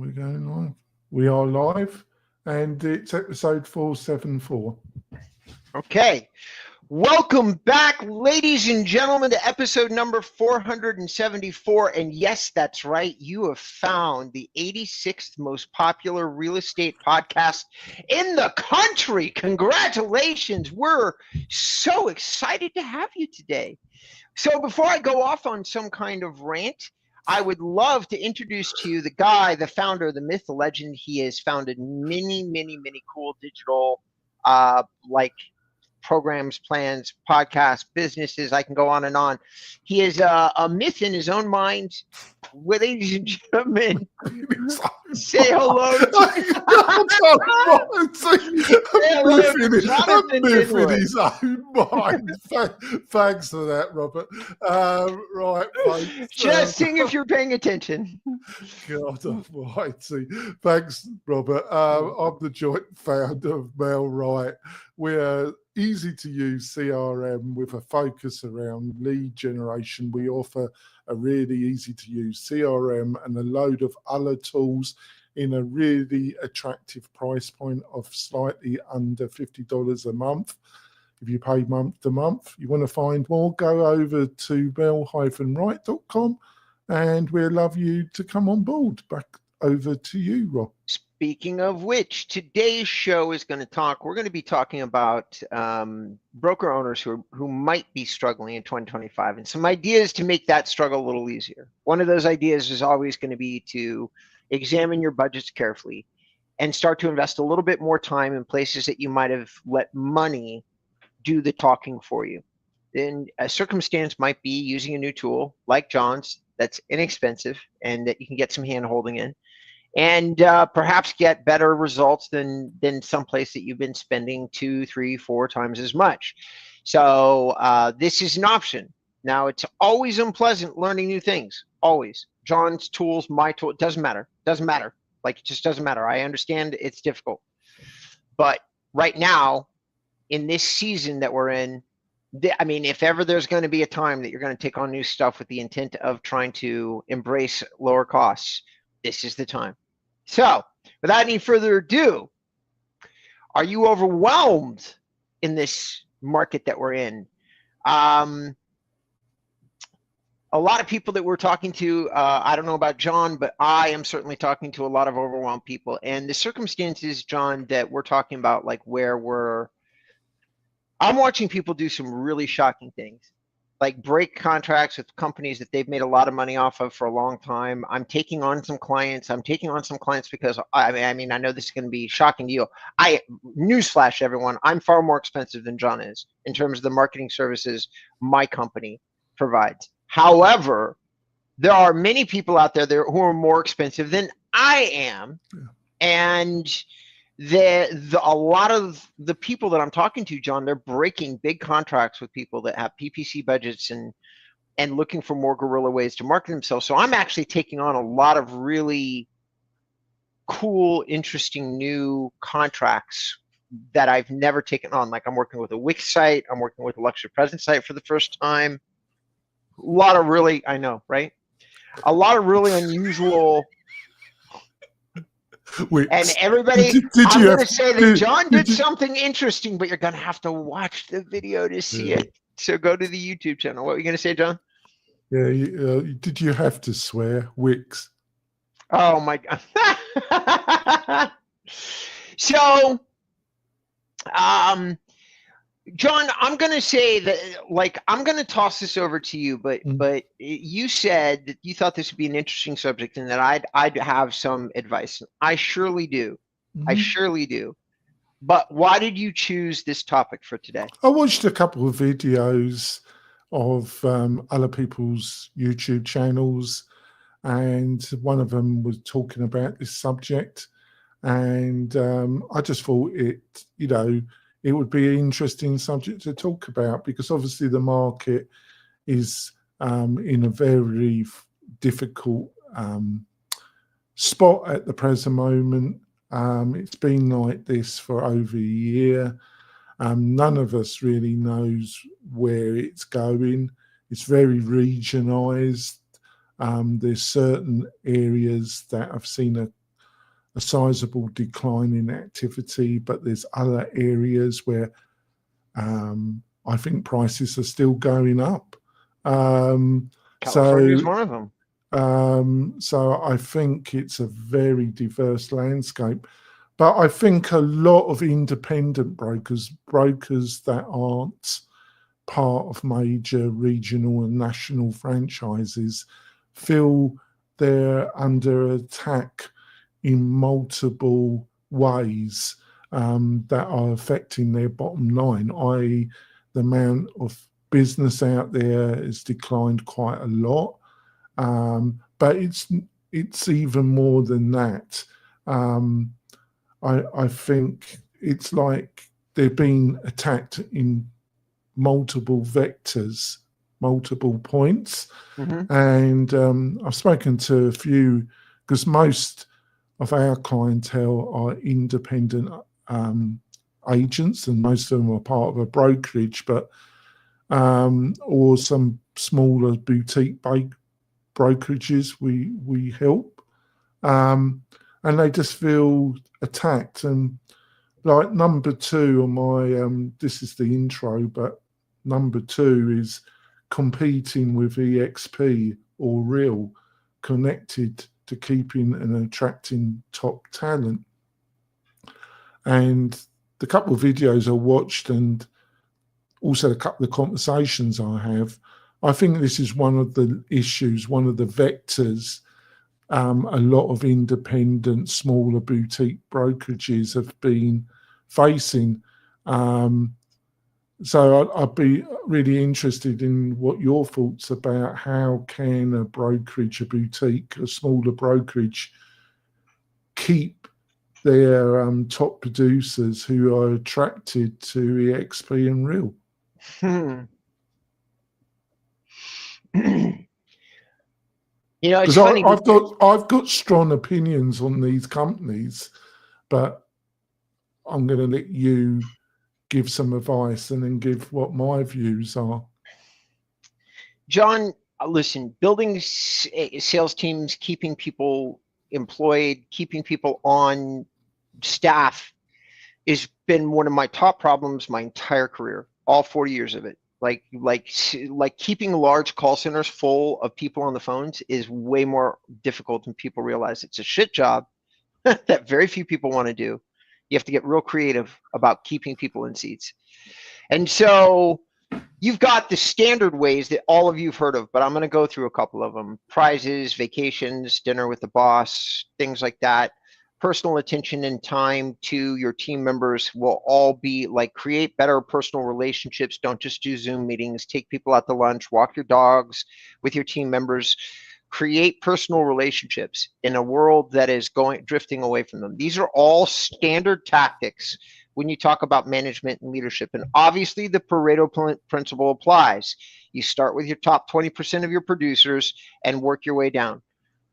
We're going live. We are live, and it's episode 474. Okay. Welcome back, ladies and gentlemen, to episode number 474. And yes, that's right. You have found the 86th most popular real estate podcast in the country. Congratulations. We're so excited to have you today. So before I go off on some kind of rant, I would love to introduce to you the guy, the founder, the myth, the legend. He has founded many cool digital programs, plans, podcasts, businesses. I can go on and on. He is a myth in his own mind. Ladies and gentlemen, say hello to myth in his own mind. Thanks for that, Robert. Right, folks. Testing if you're paying attention. God almighty. Thanks, Robert. I'm the joint founder of Mail Right. We're easy to use CRM with a focus around lead generation. We offer a really easy to use CRM and a load of other tools in a really attractive price point of slightly under $50 a month. If you pay month to month, you want to find more, go over to mail-right.com and we'd love you to come on board. Back over to you, Rob. Speaking of which, today's show is going to talk, we're going to be talking about broker owners who might be struggling in 2025 and some ideas to make that struggle a little easier. One of those ideas is always going to be to examine your budgets carefully and start to invest a little bit more time in places that you might have let money do the talking for you. Then a circumstance might be using a new tool like John's that's inexpensive and that you can get some hand holding in, and perhaps get better results than someplace that you've been spending 2, 3, 4 times as much. So this is an option. Now, it's always unpleasant learning new things, always. John's tools, my tool, it doesn't matter. Like, it just doesn't matter. I understand it's difficult. But right now, in this season that we're in, I mean, if ever there's going to be a time that you're going to take on new stuff with the intent of trying to embrace lower costs, this is the time. So, without any further ado, are you overwhelmed in this market that we're in? A lot of people that we're talking to, I don't know about John, but I am certainly talking to a lot of overwhelmed people. And the circumstances, John, that we're talking about, like I'm watching people do some really shocking things, like break contracts with companies that they've made a lot of money off of for a long time. I'm taking on some clients because I mean, I know this is going to be shocking to you. Newsflash, everyone, I'm far more expensive than John is in terms of the marketing services my company provides. However, there are many people out there who are more expensive than I am. Yeah. And a lot of the people that I'm talking to, John, they're breaking big contracts with people that have PPC budgets and looking for more guerrilla ways to market themselves. So I'm actually taking on a lot of really cool, interesting new contracts that I've never taken on. Like, I'm working with a Wix site. I'm working with a luxury presence site for the first time. A lot of really, I know, right? A lot of really unusual. Wait, and everybody, I'm going to say that John did something interesting, but you're going to have to watch the video to see it. So go to the YouTube channel. What were you going to say, John? Yeah, did you have to swear? Wix. Oh, my God. So, John, I'm going to say that, like, I'm going to toss this over to you, but you said that you thought this would be an interesting subject and that I'd have some advice. I surely do. I surely do. But why did you choose this topic for today? I watched a couple of videos of other people's YouTube channels, and one of them was talking about this subject, and I just thought it would be an interesting subject to talk about, because obviously the market is in a very difficult spot at the present moment. It's been like this for over a year. None of us really knows where it's going. It's very regionalised. There's certain areas that have seen a sizable decline in activity, but there's other areas where I think prices are still going up. California is one of them. So I think it's a very diverse landscape. But I think a lot of independent brokers that aren't part of major regional and national franchises, feel they're under attack in multiple ways that are affecting their bottom line, i.e. the amount of business out there has declined quite a lot. But it's even more than that. I think it's like they're being attacked in multiple vectors, multiple points. Mm-hmm. And I've spoken to a few, because most of our clientele are independent agents, and most of them are part of a brokerage, but or some smaller boutique brokerages we help, and they just feel attacked. And like number 2 on my this is the intro, but number 2 is competing with EXP or Real, connected to keeping and attracting top talent. And the couple of videos I watched, and also a couple of conversations I have, I think this is one of the issues, one of the vectors a lot of independent, smaller boutique brokerages have been facing. So I'd be really interested in what your thoughts about how can a brokerage, a boutique, a smaller brokerage keep their top producers who are attracted to EXP and Real? You know, it's because funny. I've got strong opinions on these companies, but I'm going to let you give some advice and then give what my views are. John, listen, building sales teams, keeping people employed, keeping people on staff has been one of my top problems my entire career, all 40 years of it. Like keeping large call centers full of people on the phones is way more difficult than people realize. It's a shit job that very few people want to do. You have to get real creative about keeping people in seats. And so you've got the standard ways that all of you've heard of, but I'm going to go through a couple of them. Prizes, vacations, dinner with the boss, things like that. Personal attention and time to your team members will all be like, create better personal relationships. Don't just do Zoom meetings. Take people out to lunch, walk your dogs with your team members. Create personal relationships in a world that is drifting away from them. These are all standard tactics when you talk about management and leadership. And obviously the Pareto principle applies. You start with your top 20% of your producers and work your way down.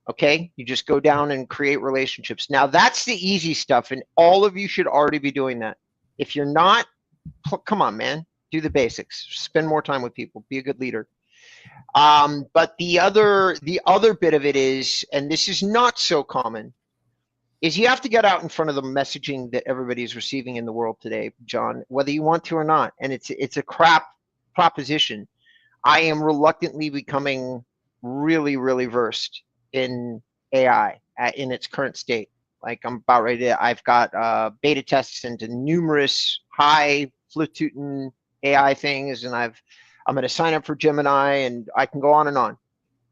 Okay, you just go down and create relationships. Now that's the easy stuff, and all of you should already be doing that. If you're not, come on, man, do the basics. Spend more time with people. Be a good leader. But the other bit of it is, and this is not so common, is you have to get out in front of the messaging that everybody's receiving in the world today, John, whether you want to or not. And it's a crap proposition. I am reluctantly becoming really, really versed in AI in its current state. Like I'm about ready to, I've got beta tests into numerous high Flututin AI things, and I'm going to sign up for Gemini, and I can go on and on.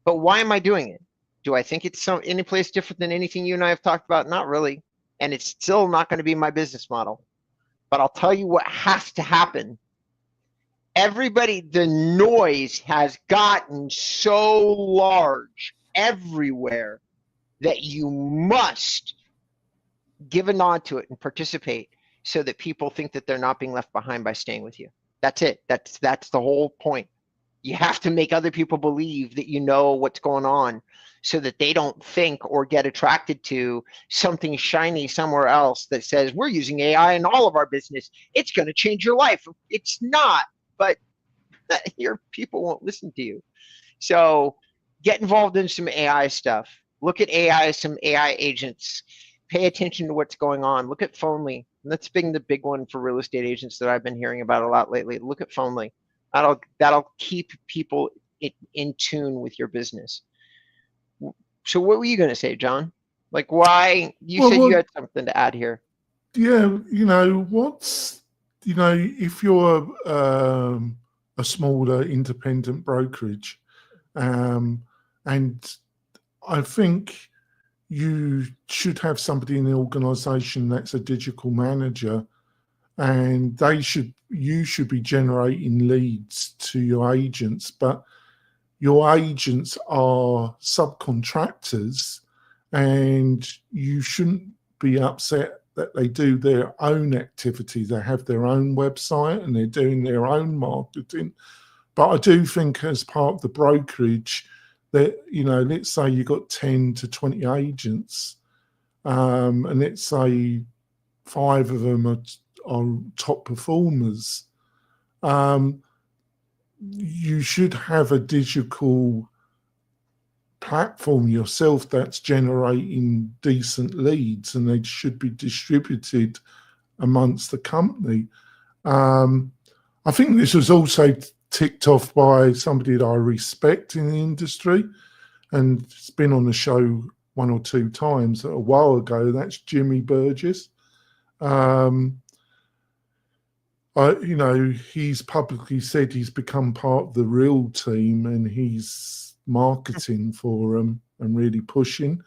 But why am I doing it? Do I think it's any place different than anything you and I have talked about? Not really. And it's still not going to be my business model. But I'll tell you what has to happen. Everybody, the noise has gotten so large everywhere that you must give a nod to it and participate so that people think that they're not being left behind by staying with you. That's it. That's the whole point. You have to make other people believe that you know what's going on so that they don't think or get attracted to something shiny somewhere else that says, we're using AI in all of our business. It's going to change your life. It's not, but your people won't listen to you. So get involved in some AI stuff. Look at AI, some AI agents. pay attention to what's going on. Look at Phonely. That's been the big one for real estate agents that I've been hearing about a lot lately. Look at Phonely. That'll keep people in tune with your business. So what were you going to say, John? Like, why you said you had something to add here? Yeah, if you're a smaller independent brokerage, and I think you should have somebody in the organisation that's a digital manager, and you should be generating leads to your agents, but your agents are subcontractors, and you shouldn't be upset that they do their own activity. They have their own website and they're doing their own marketing. But I do think as part of the brokerage that, let's say you got 10 to 20 agents, and let's say 5 of them are top performers. You should have a digital platform yourself that's generating decent leads, and they should be distributed amongst the company. I think this was also ticked off by somebody that I respect in the industry, and it's been on the show 1 or 2 times a while ago. That's Jimmy Burgess. He's publicly said he's become part of the Real team, and he's marketing for them and really pushing.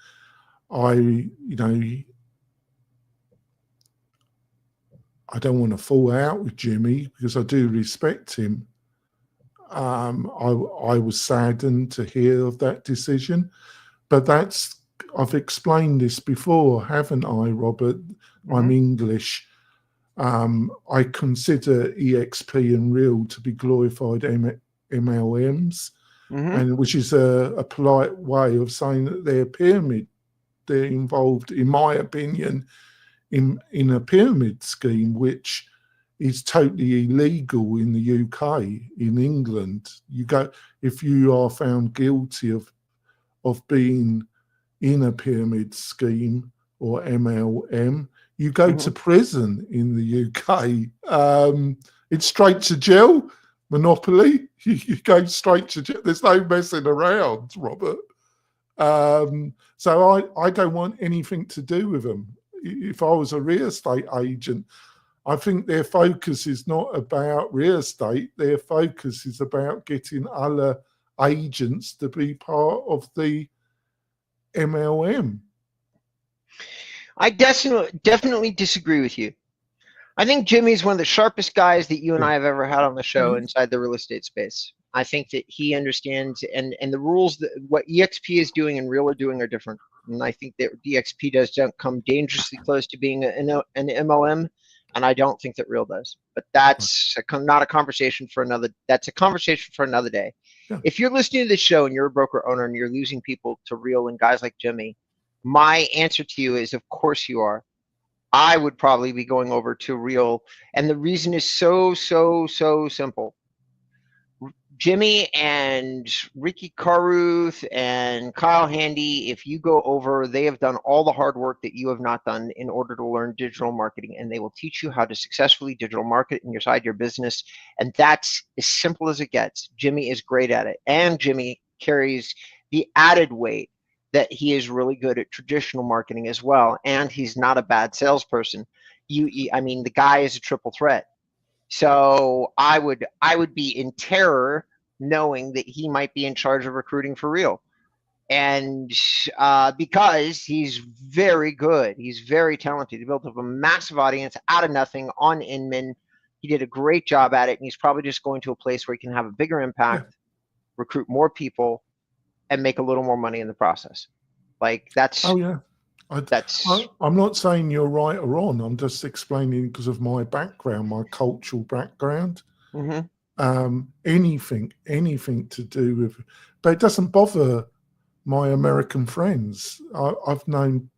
I don't want to fall out with Jimmy because I do respect him. I was saddened to hear of that decision, but I've explained this before, haven't I, Robert? Mm-hmm. I'm English. I consider EXP and Real to be glorified MLMs, and which is a polite way of saying that they're pyramid. They're involved, in my opinion, in a pyramid scheme, which is totally illegal in the UK. In England, if you are found guilty of being in a pyramid scheme or MLM, you go to prison in the UK. It's straight to jail, monopoly. You go straight to jail. There's no messing around, Robert. So I don't want anything to do with them. If I was a real estate agent, I think their focus is not about real estate. Their focus is about getting other agents to be part of the MLM. I definitely disagree with you. I think Jimmy's one of the sharpest guys that you and I have ever had on the show inside the real estate space. I think that he understands, and the rules that what EXP is doing and Real are doing are different. And I think that EXP don't come dangerously close to being an MLM, and I don't think that Real does. But that's not a conversation for another. That's a conversation for another day. Yeah. If you're listening to this show and you're a broker owner and you're losing people to Real and guys like Jimmy, my answer to you is, of course you are. I would probably be going over to Real, and the reason is so simple. Jimmy and Ricky Carruth and Kyle Handy, if you go over, they have done all the hard work that you have not done in order to learn digital marketing, and they will teach you how to successfully digital market inside your business, and that's as simple as it gets. Jimmy is great at it, and Jimmy carries the added weight that he is really good at traditional marketing as well, and he's not a bad salesperson. The guy is a triple threat. So I would be in terror knowing that he might be in charge of recruiting for Real, and because he's very good, he's very talented. He built up a massive audience out of nothing on Inman. He did a great job at it, and he's probably just going to a place where he can have a bigger impact, recruit more people, and make a little more money in the process. Like that's. Oh yeah. I'm not saying you're right or wrong. I'm just explaining because of my background, my cultural background. Anything to do with, but it doesn't bother my American friends. I've known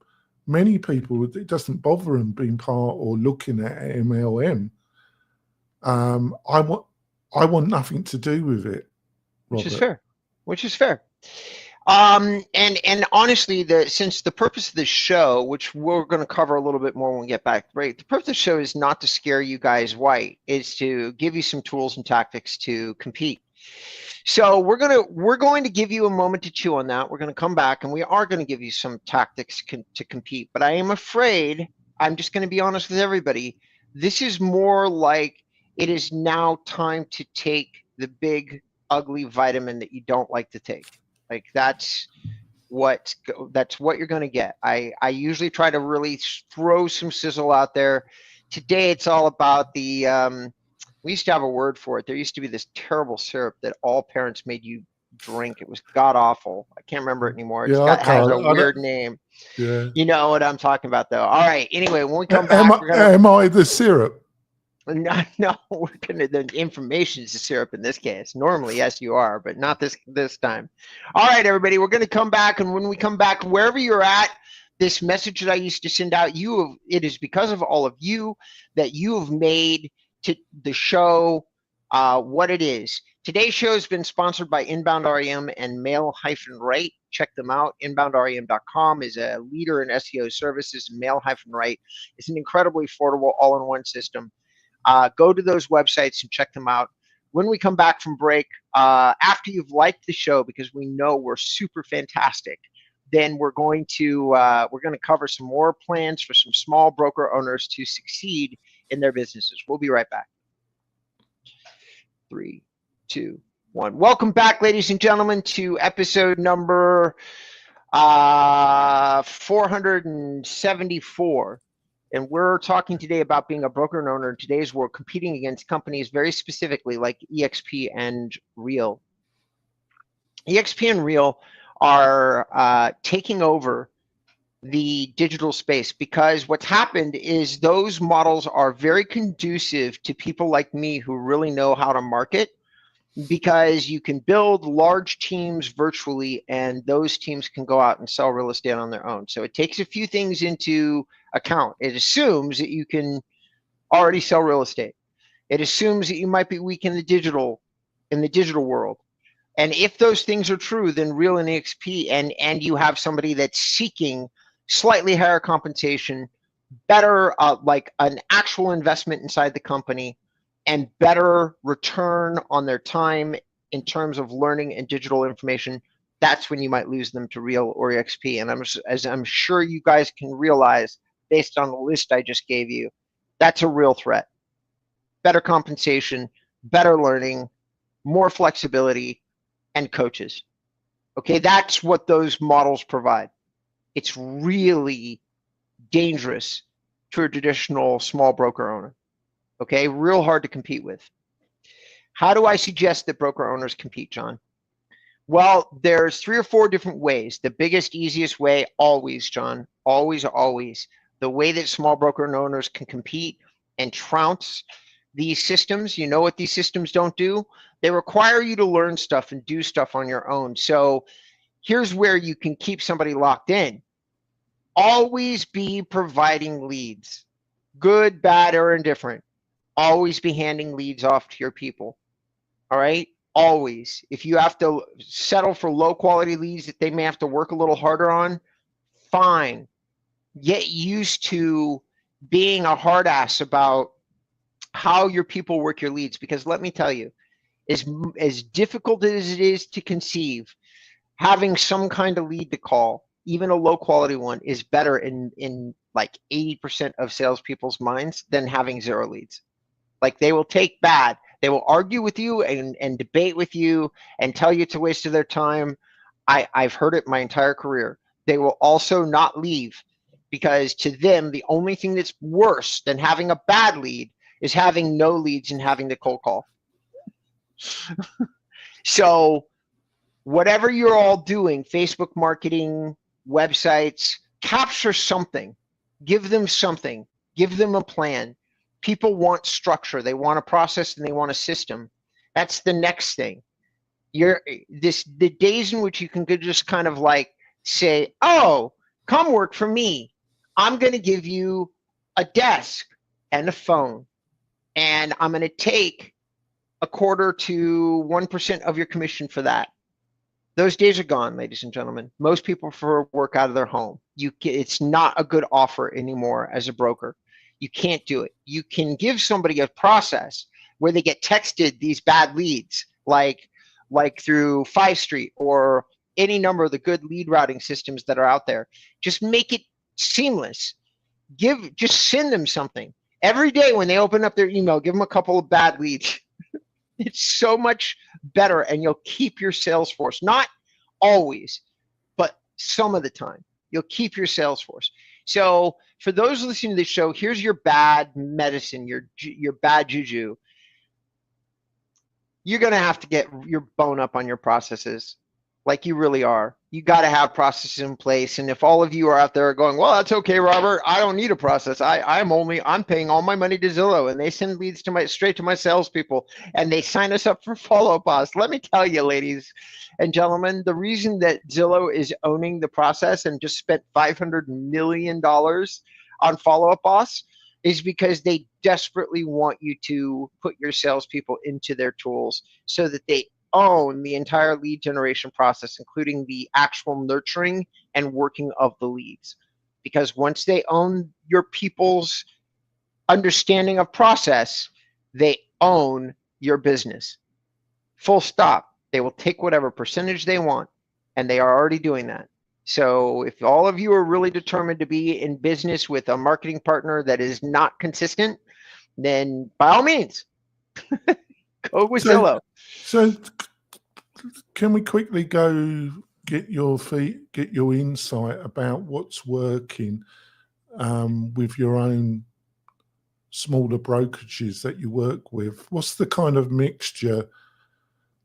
many people. It doesn't bother them being part or looking at MLM. I want nothing to do with it, Robert. Which is fair. And honestly, since the purpose of this show, which we're going to cover a little bit more when we get back, right? The purpose of the show is not to scare you guys white, is to give you some tools and tactics to compete. So we're going to give you a moment to chew on that. We're going to come back and we are going to give you some tactics to compete. But I am afraid, I'm just going to be honest with everybody, this is more like it is now time to take the big ugly vitamin that you don't like to take. Like that's what you're going to get. I usually try to really throw some sizzle out there. Today it's all about the we used to have a word for it. There used to be this terrible syrup that all parents made you drink. It was god awful. I can't remember it anymore. Has a weird name. Yeah. You know what I'm talking about, though. All right. Anyway, when we come back, am I the syrup? No, the information is the syrup in this case. Normally, yes, you are, but not this time. All right, everybody, we're going to come back, and when we come back, wherever you're at, this message that I used to send out, it is because of all of you that you have made to the show what it is. Today's show has been sponsored by Inbound REM and Mail-Right. Check them out. InboundREM.com is a leader in SEO services. Mail-Right is an incredibly affordable all-in-one system. Go to those websites and check them out. When we come back from break, after you've liked the show, because we know we're super fantastic, then we're going to cover some more plans for some small broker owners to succeed in their businesses. We'll be right back. 3, 2, 1. Welcome back, ladies and gentlemen, to episode number 474. And we're talking today about being a broker and owner in today's world, competing against companies very specifically like EXP and Real. EXP and Real are taking over the digital space because what's happened is those models are very conducive to people like me who really know how to market, because you can build large teams virtually and those teams can go out and sell real estate on their own. So it takes a few things into account. It assumes that you can already sell real estate. It assumes that you might be weak in the digital world. And if those things are true, then Real and EXP and you have somebody that's seeking slightly higher compensation, better like an actual investment inside the company, and better return on their time in terms of learning and digital information, that's when you might lose them to Real or EXP. And as I'm sure you guys can realize, based on the list I just gave you, that's a real threat. Better compensation, better learning, more flexibility, and coaches. Okay, that's what those models provide. It's really dangerous to a traditional small broker owner. Okay, real hard to compete with. How do I suggest that broker owners compete, John? Well, there's 3 or 4 different ways. The biggest, easiest way, always, John, always, the way that small broker owners can compete and trounce these systems. You know what these systems don't do? They require you to learn stuff and do stuff on your own. So here's where you can keep somebody locked in. Always be providing leads, good, bad, or indifferent. Always be handing leads off to your people. All right? Always. If you have to settle for low quality leads that they may have to work a little harder on, fine. Get used to being a hard ass about how your people work your leads, because let me tell you, as difficult as it is to conceive, having some kind of lead to call, even a low quality one, is better in like 80% of salespeople's minds than having 0 leads. Like, they will take bad. They will argue with you and debate with you and tell you it's a waste of their time. I've heard it my entire career. They will also not leave, because to them, the only thing that's worse than having a bad lead is having no leads and having to cold call. So whatever you're all doing, Facebook marketing, websites, capture something. Give them something. Give them a plan. People want structure. They want a process and they want a system. That's the next thing. The days in which you can just kind of like say, oh, come work for me. I'm going to give you a desk and a phone, and I'm going to take 1/4 to 1% of your commission for that. Those days are gone, ladies and gentlemen. Most people prefer work out of their home. It's not a good offer anymore as a broker. You can't do it. You can give somebody a process where they get texted these bad leads, like through 5 Street or any number of the good lead routing systems that are out there. Just make it seamless. Just send them something. Every day when they open up their email, give them a couple of bad leads. It's so much better, and you'll keep your sales force. Not always, but some of the time. You'll keep your sales force. So for those listening to this show, here's your bad medicine, your bad juju. You're going to have to get your bone up on your processes. Like you really are. You got to have processes in place. And if all of you are out there going, well, that's okay, Robert, I don't need a process. I'm paying all my money to Zillow, and they send leads straight to my salespeople, and they sign us up for Follow-Up Boss. Let me tell you, ladies and gentlemen, the reason that Zillow is owning the process and just spent $500 million on Follow-Up Boss is because they desperately want you to put your salespeople into their tools so that they own the entire lead generation process, including the actual nurturing and working of the leads. Because once they own your people's understanding of process, they own your business. Full stop. They will take whatever percentage they want, and they are already doing that. So if all of you are really determined to be in business with a marketing partner that is not consistent, then by all means, go with Zillow. So can we quickly go get your insight about what's working with your own smaller brokerages that you work with? What's the kind of mixture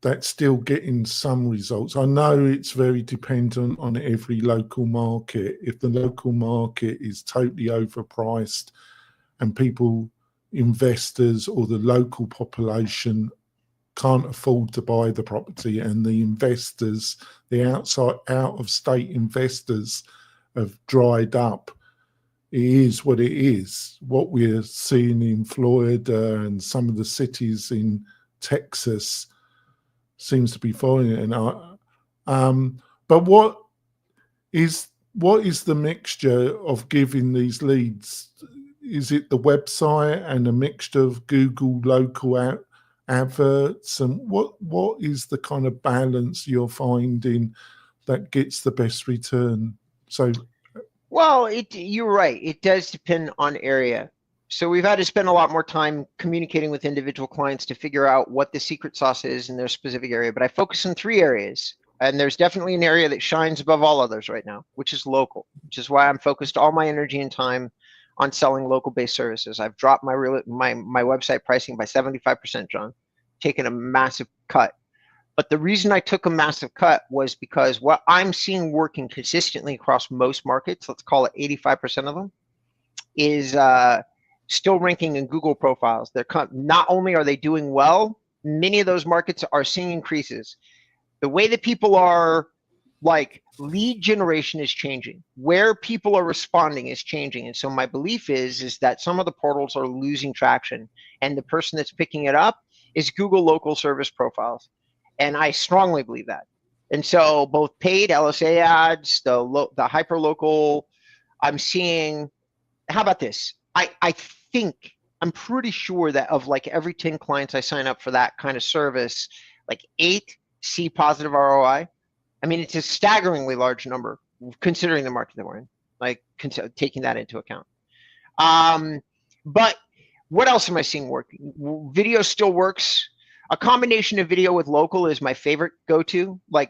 that's still getting some results? I know it's very dependent on every local market. If the local market is totally overpriced and investors or the local population can't afford to buy the property, and the investors, the out of state investors, have dried up, it is what it is. What we're seeing in Florida and some of the cities in Texas seems to be following it. But what is the mixture of giving these leads? Is it the website and a mixture of Google local adverts, and what is the kind of balance you're finding that gets the best return? So, well, you're right. It does depend on area. So we've had to spend a lot more time communicating with individual clients to figure out what the secret sauce is in their specific area. But I focus on 3 areas, and there's definitely an area that shines above all others right now, which is local, which is why I'm focused all my energy and time on selling local-based services. I've dropped my website pricing by 75%, John, taken a massive cut. But the reason I took a massive cut was because what I'm seeing working consistently across most markets, let's call it 85% of them, is still ranking in Google profiles. Not only are they doing well, many of those markets are seeing increases. The way that people are, like, lead generation is changing. Where people are responding is changing. And so my belief is that some of the portals are losing traction, and the person that's picking it up is Google local service profiles. And I strongly believe that. And so both paid LSA ads, the hyper local, I'm seeing, how about this? I'm pretty sure that of like every 10 clients I sign up for that kind of service, like 8 see positive ROI. I mean, it's a staggeringly large number considering the market that we're in, like taking that into account. But what else am I seeing working? Video still works. A combination of video with local is my favorite go-to, like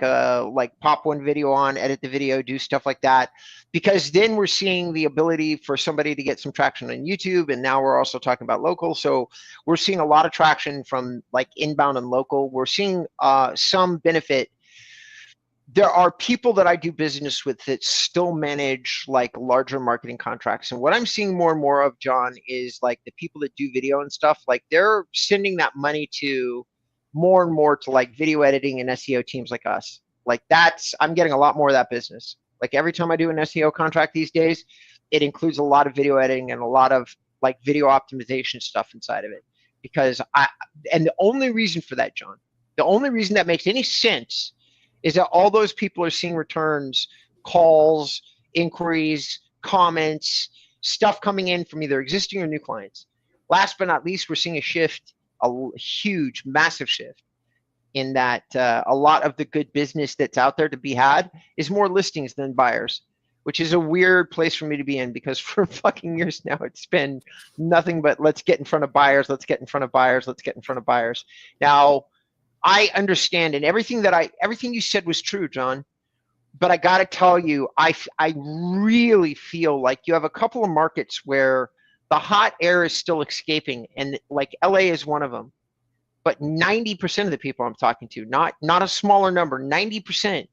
pop one video on, edit the video, do stuff like that, because then we're seeing the ability for somebody to get some traction on YouTube, and now we're also talking about local. So we're seeing a lot of traction from like inbound and local. We're seeing some benefit. There are people that I do business with that still manage like larger marketing contracts. And what I'm seeing more and more of, John, is like the people that do video and stuff, like they're sending that money to more and more to like video editing and SEO teams like us. Like I'm getting a lot more of that business. Like every time I do an SEO contract these days, it includes a lot of video editing and a lot of like video optimization stuff inside of it. Because and the only reason for that, John, the only reason that makes any sense is that all those people are seeing returns, calls, inquiries, comments, stuff coming in from either existing or new clients. Last but not least, we're seeing a shift, a huge, massive shift in that a lot of the good business that's out there to be had is more listings than buyers, which is a weird place for me to be in, because for fucking years now, it's been nothing but let's get in front of buyers, let's get in front of buyers, let's get in front of buyers. Now, I understand, and everything you said was true, John, but I got to tell you, I really feel like you have a couple of markets where the hot air is still escaping, and like LA is one of them. But 90% of the people I'm talking to, not a smaller number, 90%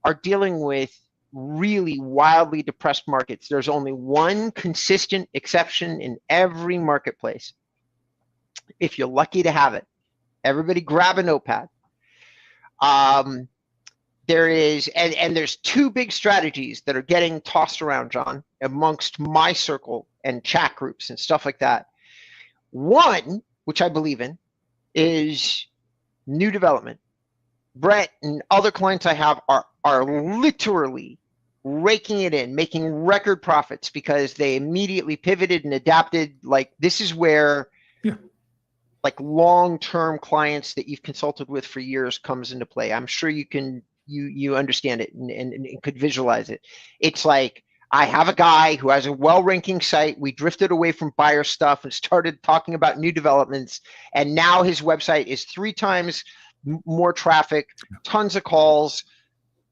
are dealing with really wildly depressed markets. There's only one consistent exception in every marketplace. If you're lucky to have it, everybody grab a notepad. There's two big strategies that are getting tossed around, John, amongst my circle and chat groups and stuff like that. One, which I believe in, is new development. Brett and other clients I have are literally raking it in, making record profits because they immediately pivoted and adapted. Like, this is where like long-term clients that you've consulted with for years comes into play. I'm sure you can you understand it and could visualize it. It's like, I have a guy who has a well-ranking site. We drifted away from buyer stuff and started talking about new developments. And now his website is 3 times more traffic, tons of calls,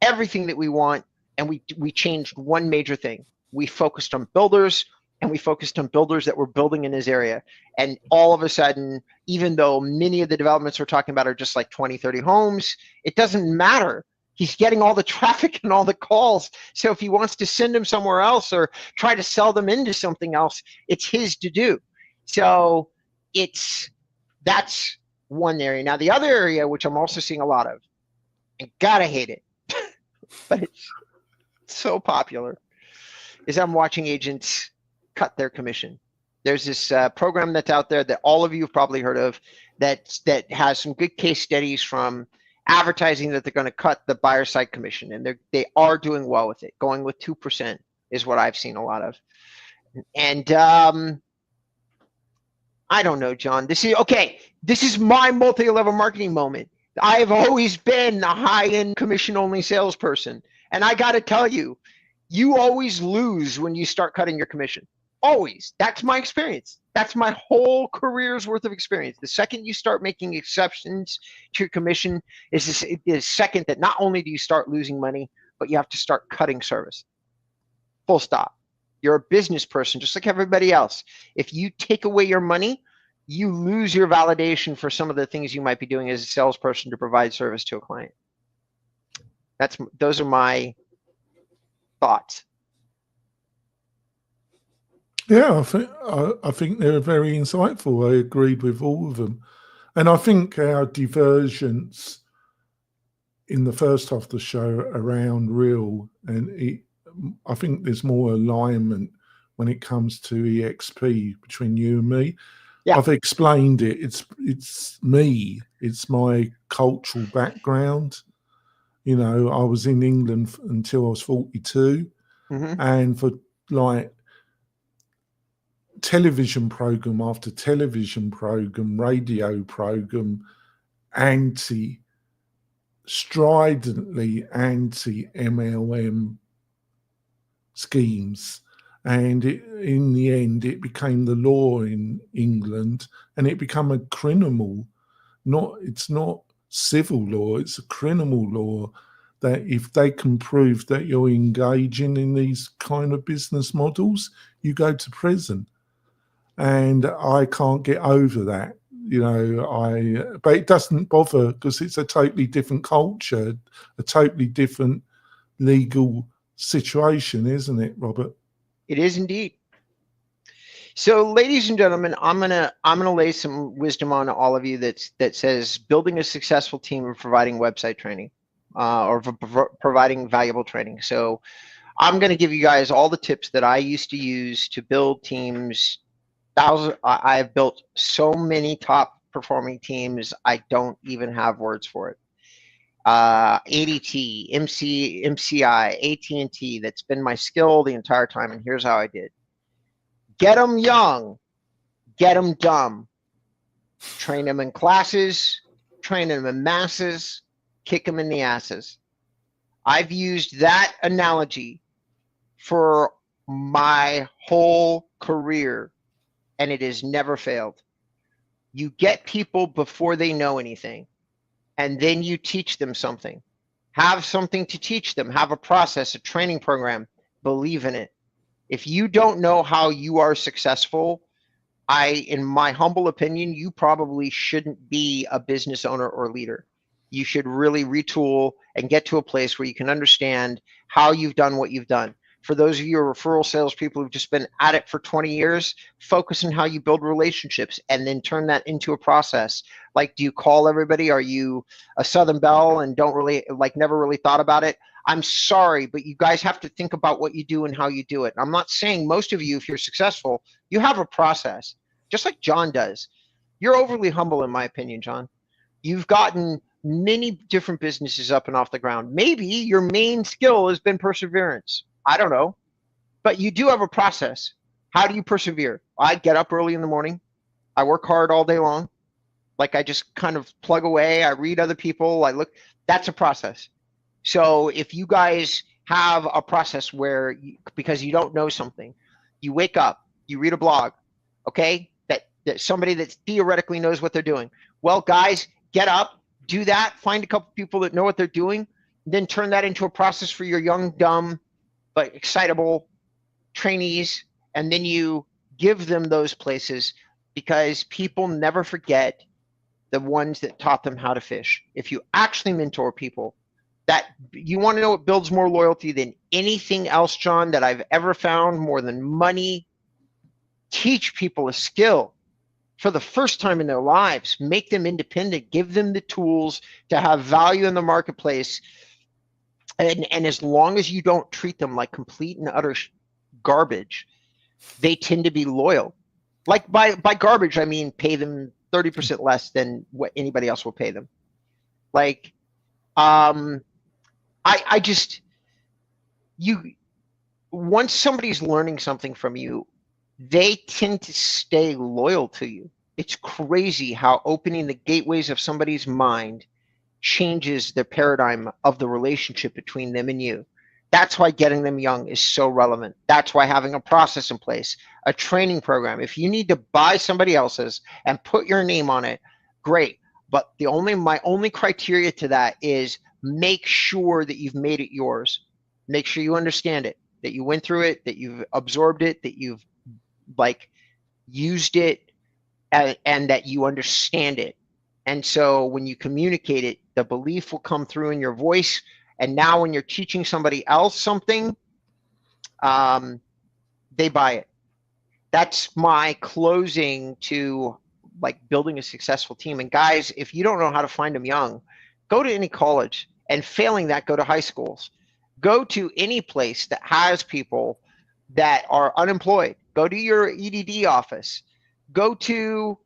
everything that we want. And we changed one major thing. We focused on builders, and we focused on builders that were building in his area. And all of a sudden, even though many of the developments we're talking about are just like 20, 30 homes, it doesn't matter. He's getting all the traffic and all the calls. So if he wants to send them somewhere else or try to sell them into something else, it's his to do. So that's one area. Now, the other area, which I'm also seeing a lot of, and gotta hate it, but it's so popular, is I'm watching agents cut their commission. There's this program that's out there that all of you have probably heard of that has some good case studies from advertising that they're going to cut the buyer side commission, and they are doing well with it. Going with 2% is what I've seen a lot of. And I don't know, John. This is my multi-level marketing moment. I have always been the high-end commission-only salesperson, and I got to tell you, you always lose when you start cutting your commission. Always. That's my experience. That's my whole career's worth of experience. The second you start making exceptions to your commission is second that not only do you start losing money, but you have to start cutting service. Full stop. You're a business person, just like everybody else. If you take away your money, you lose your validation for some of the things you might be doing as a salesperson to provide service to a client. Those are my thoughts. Yeah, I think they're very insightful. I agreed with all of them. And I think our divergence in the first half of the show around real, and I think there's more alignment when it comes to EXP between you and me. Yeah. I've explained it. It's me. It's my cultural background. You know, I was in England until I was 42. Mm-hmm. And for like television program after television program, radio program, stridently anti-MLM schemes. And in the end, it became the law in England, and it became a criminal. It's not civil law, it's a criminal law, that if they can prove that you're engaging in these kind of business models, you go to prison. And I can't get over that, you know. But it doesn't bother, because it's a totally different culture, a totally different legal situation, isn't it, Robert? It is indeed. So, ladies and gentlemen, I'm gonna lay some wisdom on all of you that says building a successful team and providing website training, or providing valuable training. So, I'm gonna give you guys all the tips that I used to use to build teams. I've built so many top performing teams, I don't even have words for it. ADT, MCI, AT&T. That's been my skill the entire time, and here's how I did. Get them young, get them dumb. Train them in classes, train them in masses, kick them in the asses. I've used that analogy for my whole career, and it has never failed. You get people before they know anything, and then you teach them something. Have something to teach them. Have a process, a training program. Believe in it. If you don't know how you are successful, in my humble opinion, you probably shouldn't be a business owner or leader. You should really retool and get to a place where you can understand how you've done what you've done. For those of you who are referral salespeople who've just been at it for 20 years, focus on how you build relationships and then turn that into a process. Like, do you call everybody? Are you a Southern Belle and don't really, never really thought about it? I'm sorry, but you guys have to think about what you do and how you do it. I'm not saying most of you, if you're successful, you have a process, just like John does. You're overly humble, in my opinion, John. You've gotten many different businesses up and off the ground. Maybe your main skill has been perseverance. I don't know, but you do have a process. How do you persevere? I get up early in the morning. I work hard all day long. I just kind of plug away. I read other people. I look. That's a process. So if you guys have a process where, because you don't know something, you wake up, you read a blog, okay, that somebody that theoretically knows what they're doing. Well, guys, get up, do that, find a couple people that know what they're doing, then turn that into a process for your young, dumb, but excitable trainees, and then you give them those places, because people never forget the ones that taught them how to fish. If you actually mentor people, that you want to know what builds more loyalty than anything else, John, that I've ever found, more than money. Teach people a skill for the first time in their lives. Make them independent. Give them the tools to have value in the marketplace. And as long as you don't treat them like complete and utter garbage, they tend to be loyal. Like by garbage, I mean pay them 30% less than what anybody else will pay them. Once somebody's learning something from you, they tend to stay loyal to you. It's crazy how opening the gateways of somebody's mind changes the paradigm of the relationship between them and you. That's why getting them young is so relevant. That's why having a process in place, a training program. If you need to buy somebody else's and put your name on it, great. But my only criteria to that is make sure that you've made it yours. Make sure you understand it, that you went through it, that you've absorbed it, that you've used it, and that you understand it. And so when you communicate it, the belief will come through in your voice. And now when you're teaching somebody else something, they buy it. That's my closing to building a successful team. And guys, if you don't know how to find them young, go to any college, and failing that, go to high schools. Go to any place that has people that are unemployed. Go to your EDD office. Go to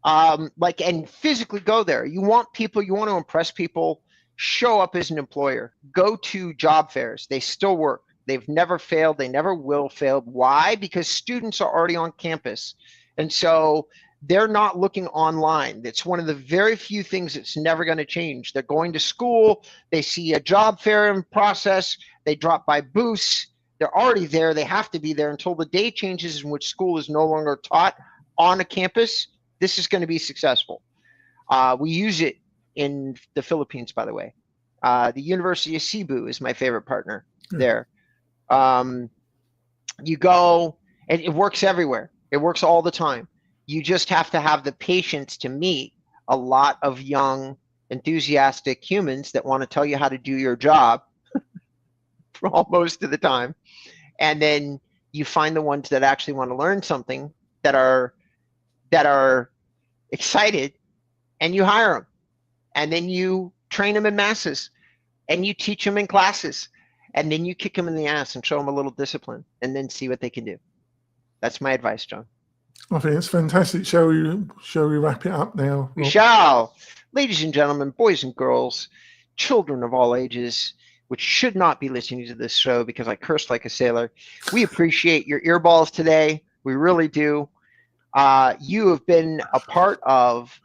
and physically go there. You want people, you want to impress people, show up as an employer. Go to job fairs. They still work. They've never failed. They never will fail. Why? Because students are already on campus. And so they're not looking online. It's one of the very few things that's never going to change. They're going to school. They see a job fair in process. They drop by booths. They're already there. They have to be there until the day changes in which school is no longer taught on a campus. This is going to be successful. We use it in the Philippines, by the way. The University of Cebu is my favorite partner there. You go, and it works everywhere. It works all the time. You just have to have the patience to meet a lot of young, enthusiastic humans that want to tell you how to do your job for most of the time. And then you find the ones that actually want to learn something, that are excited, and you hire them. And then you train them in masses, and you teach them in classes, and then you kick them in the ass and show them a little discipline, and then see what they can do. That's my advice, John. I think it's fantastic. Shall we wrap it up now, Rob? We shall. Ladies and gentlemen, boys and girls, children of all ages, which should not be listening to this show because I cursed like a sailor. We appreciate your earballs today. We really do. You have been a part of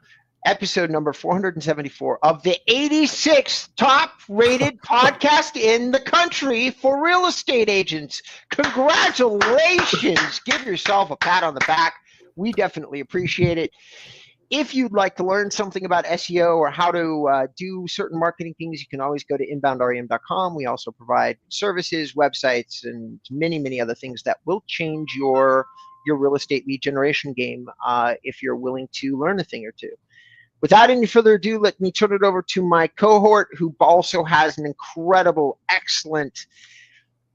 episode number 474 of the 86th top-rated podcast in the country for real estate agents. Congratulations. Give yourself a pat on the back. We definitely appreciate it. If you'd like to learn something about SEO or how to do certain marketing things, you can always go to inboundrem.com. We also provide services, websites, and many, many other things that will change your real estate lead generation game if you're willing to learn a thing or two. Without any further ado, let me turn it over to my cohort, who also has an incredible, excellent,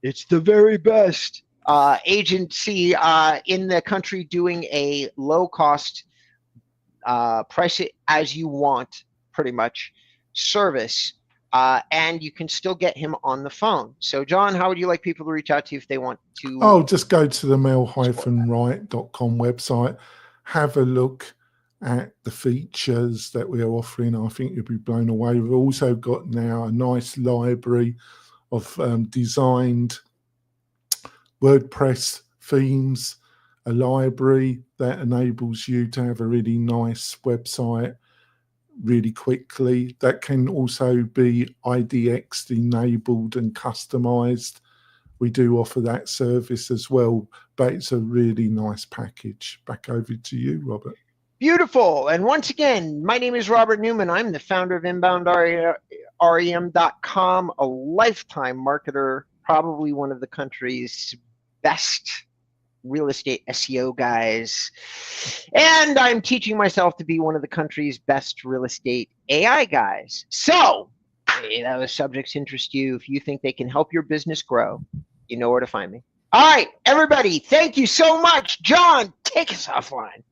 it's the very best agency in the country doing a low-cost, price it as you want, pretty much, service. And you can still get him on the phone. So, John, how would you like people to reach out to you if they want to? Oh, just go to the mel-wright.com website, have a look at the features that we are offering. I think you'll be blown away. We've also got now a nice library of designed WordPress themes, a library that enables you to have a really nice website really quickly. That can also be IDX enabled and customized. We do offer that service as well, but it's a really nice package. Back over to you, Robert. Beautiful. And once again, my name is Robert Newman. I'm the founder of inboundrem.com, a lifetime marketer, probably one of the country's best real estate SEO guys. And I'm teaching myself to be one of the country's best real estate AI guys. So, if those subjects interest you, if you think they can help your business grow, you know where to find me. All right, everybody, thank you so much. John, take us offline.